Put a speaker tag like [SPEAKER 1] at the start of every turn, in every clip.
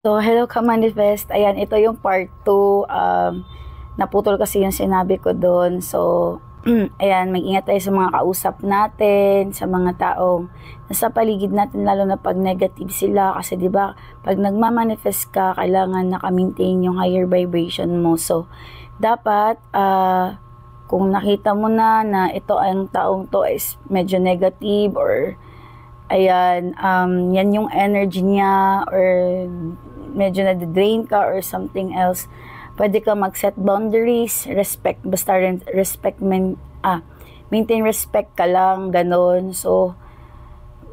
[SPEAKER 1] So, hello ka manifest. Ayan, ito yung part 2. Naputol kasi yung sinabi ko doon. So, ayan, mag-ingat tayo sa mga kausap natin, sa mga taong nasa paligid natin, lalo na pag negative sila. Kasi 'di ba, pag nagma-manifest ka, kailangan naka-maintain yung higher vibration mo. So, dapat kung nakita mo na ito ang taong to is medyo negative or ayan, yan yung energy niya or medyo na-drain ka or something else, pwede ka mag-set boundaries, respect, basta maintain respect ka lang, ganun. So,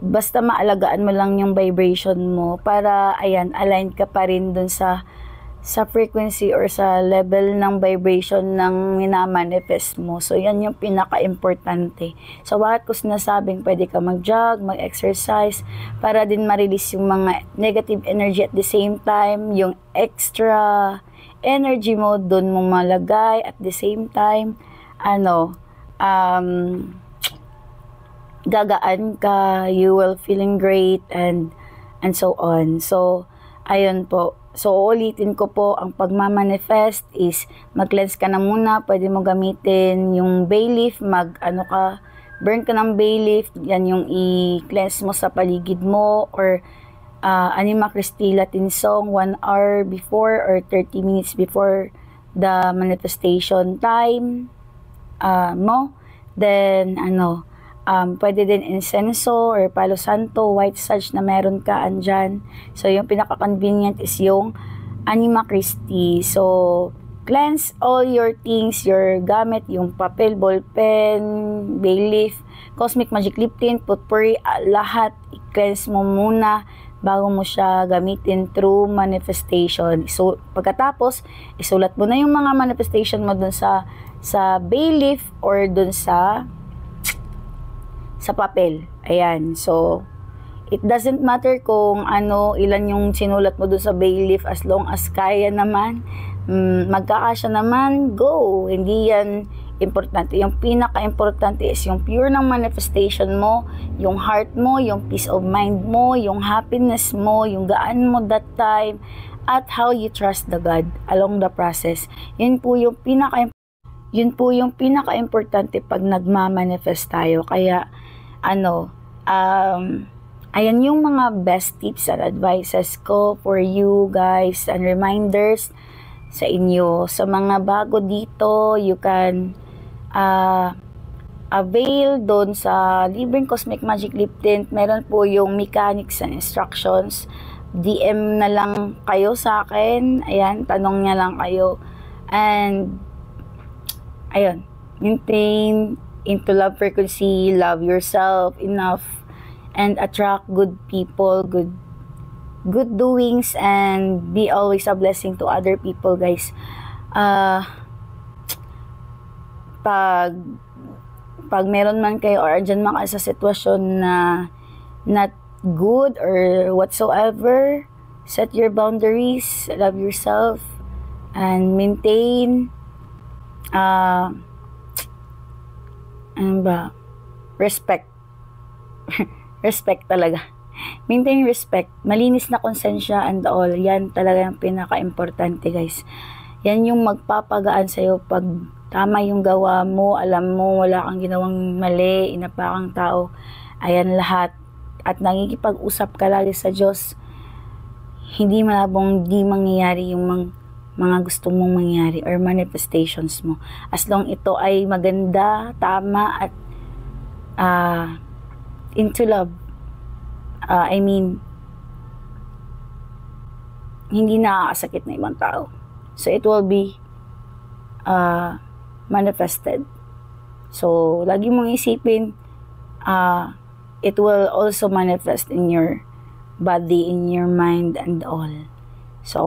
[SPEAKER 1] basta maalagaan mo lang yung vibration mo para, ayan, align ka pa rin dun sa frequency or sa level ng vibration ng minamanifest mo. So, yan yung pinaka-importante. So, bakit ko sinasabing pwede ka mag-jog, mag-exercise, para din ma-release yung mga negative energy at the same time, yung extra energy mo, dun mo malagay at the same time, gagaan ka, you will feeling great, and so on. So, ayun po. So, ulitin ko po, ang pagmamanifest is mag-cleanse ka na muna. Pwede mo gamitin yung bay leaf, burn ka ng bay leaf. Yan yung i-cleanse mo sa paligid mo. Or Anima Christi Latin song 1 hour before or 30 minutes before the manifestation time mo. Then, pwede din insenso or palo santo, white sage na meron ka andyan. So, yung pinaka-convenient is yung Anima Christi. So, cleanse all your things, your gamit, yung papel, ballpen, bay leaf, cosmic magic lip tint, potpourri, lahat, i-cleanse mo muna bago mo siya gamitin through manifestation. So, pagkatapos, isulat mo na yung mga manifestation mo dun sa bay leaf or dun sa papel. Ayan. So, it doesn't matter kung ilan yung sinulat mo dun sa bay leaf, as long as kaya naman, magkakasya naman, go. Hindi yan importante. Yung pinaka-importante is yung pure ng manifestation mo, yung heart mo, yung peace of mind mo, yung happiness mo, yung gaan mo that time, at how you trust the God along the process. Yun po yung pinaka-importante pag nagma-manifest tayo. Kaya, ayan yung mga best tips and advices ko for you guys and reminders sa inyo. Sa mga bago dito, you can avail doon sa libreng Cosmic Magic Lip Tint. Meron po yung mechanics and instructions. DM na lang kayo sa akin. Ayan, tanong niya lang kayo. And, ayun, maintain into love frequency, love yourself enough, and attract good people, good doings, and be always a blessing to other people, guys. Pag meron man kayo or andyan man kayo sa sitwasyon na not good or whatsoever, set your boundaries, love yourself, and maintain respect. Respect talaga. Maintain respect. Malinis na konsensya and all. Yan talaga yung pinaka-importante, guys. Yan yung magpapagaan sa'yo pag tama yung gawa mo, alam mo, wala kang ginawang mali, inapakang tao. Ayan lahat. At nangikipag-usap ka lagi sa Diyos. Hindi malabong di mangyayari yung mga gusto mong mangyari or manifestations mo. As long ito ay maganda, tama, at into love. Hindi nakakasakit na ibang tao. So, it will be manifested. So, lagi mong isipin, it will also manifest in your body, in your mind, and all. So,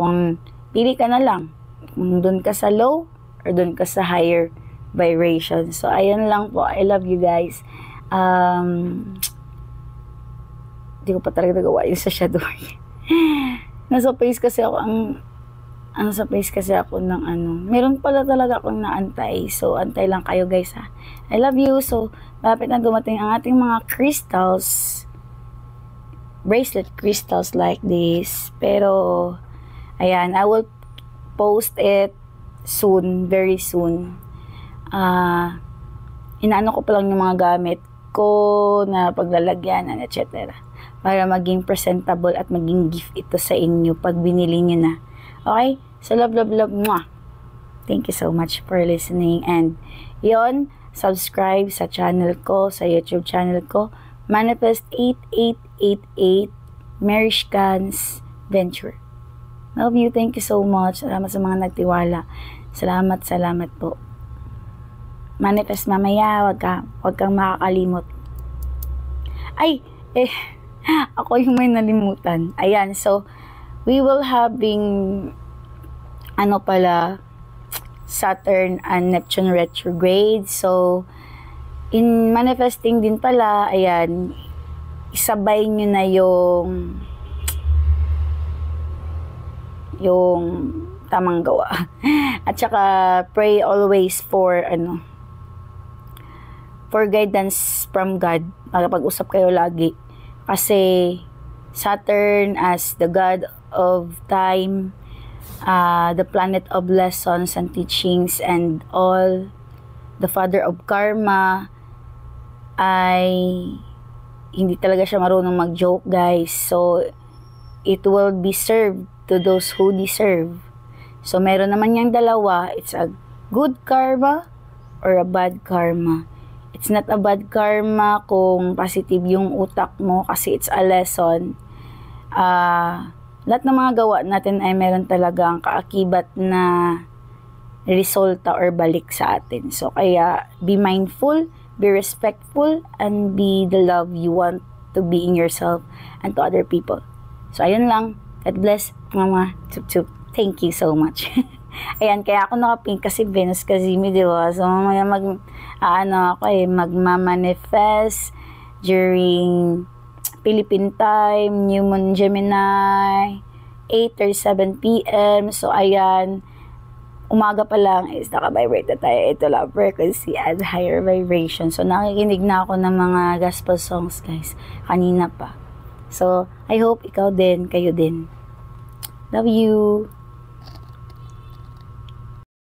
[SPEAKER 1] pili ka na lang kung doon ka sa low or doon ka sa higher vibration. So, ayan lang po. I love you guys. Hindi ko pa talaga nagawa yung sa shadow. Nasa place kasi ako ng meron pala talaga akong naantay. So, antay lang kayo, guys, ha. I love you. So, malapit na dumating ang ating mga crystals. Bracelet crystals like this. Pero, Ayan, I will post it soon, very soon. Inaano ko pa lang yung mga gamit ko na paglalagyan, etc. Para maging presentable at maging gift ito sa inyo pag binili nyo na. Okay? So, love, love, love. Mwah! Thank you so much for listening. And, yon, subscribe sa channel ko, sa YouTube channel ko, Manifest 8888 Merishkans Venture. Love you. Thank you so much. Salamat sa mga nagtiwala. Salamat po. Manifest mamaya. Wag kang makakalimot. Ay, ako yung may nalimutan. Ayan, so, we will having, Saturn and Neptune retrograde. So, in manifesting din pala, ayan, isabay nyo na yung tamang gawa. At saka, pray always for guidance from God. Makapag-usap kayo lagi. Kasi, Saturn as the God of time, the planet of lessons and teachings and all, the father of karma, ay hindi talaga siya marunong mag-joke, guys. So, it will be served to those who deserve. So, meron naman yung dalawa. It's a good karma or a bad karma. It's not a bad karma kung positive yung utak mo kasi it's a lesson. Lahat ng mga gawa natin ay meron talagang kaakibat na resulta or balik sa atin. So, kaya be mindful, be respectful, and be the love you want to be in yourself and to other people. So, ayun lang. God bless, mama. Chup-chup. Thank you so much. Ayan, kaya ako naka-pink kasi Venus Kazimi, di ba? So, mamaya magmamanifest during Philippine time, New Moon Gemini, 8:37 p.m. So, ayan, umaga pa lang is naka-vibrate na tayo. Ito lang, frequency and higher vibration. So, nakikinig na ako ng mga gospel songs, guys. Kanina pa. So, I hope ikaw din, kayo din. Love you.